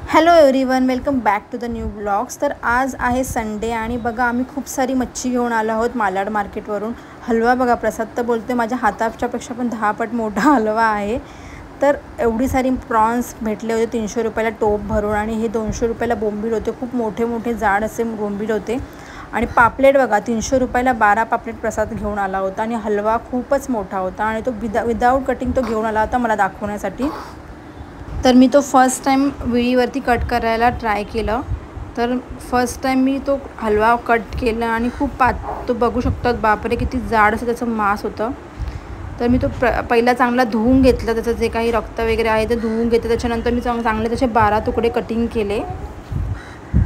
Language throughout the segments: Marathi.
Hello everyone, welcome back to the new blogs. तर आज आहे संडे आणि बघा आम्ही खूप सारी मच्छी घेऊन आलो आहोत मालाड मार्केटवरून। हलवा बघा, प्रसाद तर बोलते माझ्या हाताच्यापेक्षा पण 10 पट मोठा हलवा आहे। तर एवढी सारी प्रॉन्स भेटले होते 300 रुपयाला टोप भरून आणि हे 200 रुपयाला बोंबील होते। खूप मोठे मोठे जाड असे बोंबील होते आणि पापलेट बघा 300 रुपयाला 12 पापलेट प्रसाद घेऊन आला होता आणि हलवा खूपच मोठा होता आणि तो विदाऊट कटिंग तो घेऊन आला होता मला दाखवण्यासाठी। तर मी तो फर्स्ट टाइम विळीवरती कट करायला ट्राय केलं। तर फर्स्ट टाइम मी तो हलवा कट केला आणि खूप तो बघू शकतात, बापरे किती जाड असं त्याचं मांस होतं। तर मी तो पहिला चांगला धुवून घेतला, त्याचं जे काही रक्त वगैरे आहे ते धुवून घेतलं। त्याच्यानंतर मी चांगले त्याचे 12 तुकडे कटिंग केले,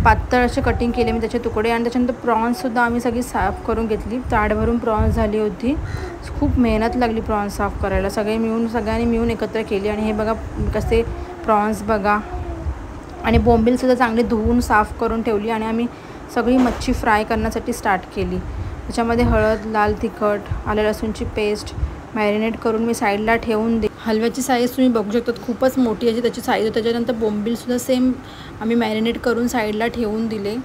पातळ असे कटिंग केले मी त्याचे तुकडे। आणि त्याच्यानंतर प्रॉन्ससुद्धा आम्ही सगळी साफ करून घेतली। ताटभरून प्रॉन्स झाली होती, खूप मेहनत लागली प्रॉन्स साफ करायला। सगळ्यांनी मिळून एकत्र केली आणि हे बघा कसे प्रॉन्स बघा। आणि बोंबीलसुद्धा चांगले धुवून साफ करून ठेवली आणि आम्ही सगळी मच्छी फ्राय करण्यासाठी स्टार्ट केली। त्याच्यामध्ये हळद, लाल तिखट, आलं लसूणची पेस्ट मॅरिनेट करून मी साईडला ठेवून हलव्याची साईज तुम्ही बघू शकतात, खूपच मोठी अशी त्याची साईज होती। त्याच्यानंतर बोंबीलसुद्धा सेम आम्ही मॅरिनेट करून साईडला ठेवून दिले।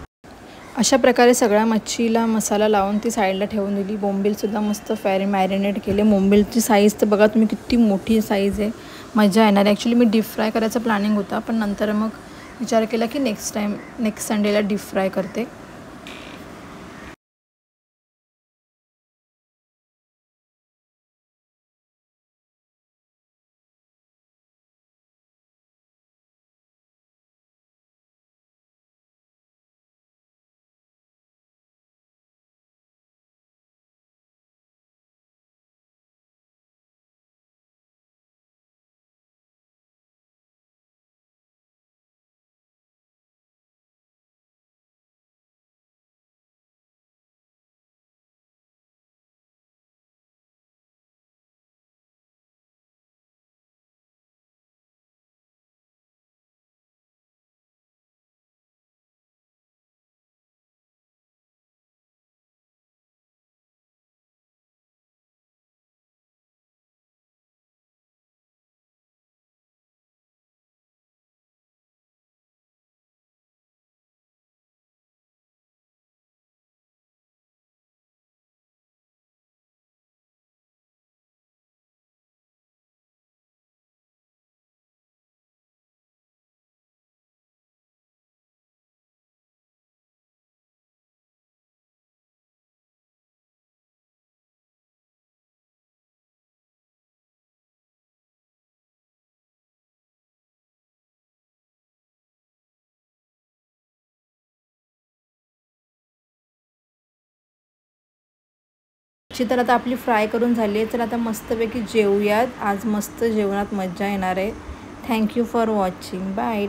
अशा प्रकारे सगळ्या मच्छीला मसाला लावून ती साईडला ठेवून दिली। बोंबीलसुद्धा मस्त मॅरिनेट केले। बोंबीलची साईज तर बघा तुम्ही किती मोठी साईज आहे, मजा येणार आहे। ॲक्च्युली मी डीप फ्राय करायचं प्लॅनिंग होता, पण नंतर मग विचार केला की नेक्स्ट संडेला डीप फ्राय करते। तर आता आपली फ्राय करून झाली आहे, तर आता मस्तपैकी जेवूयात। आज मस्त जेवणात मजा येणार आहे। Thank you for watching, bye.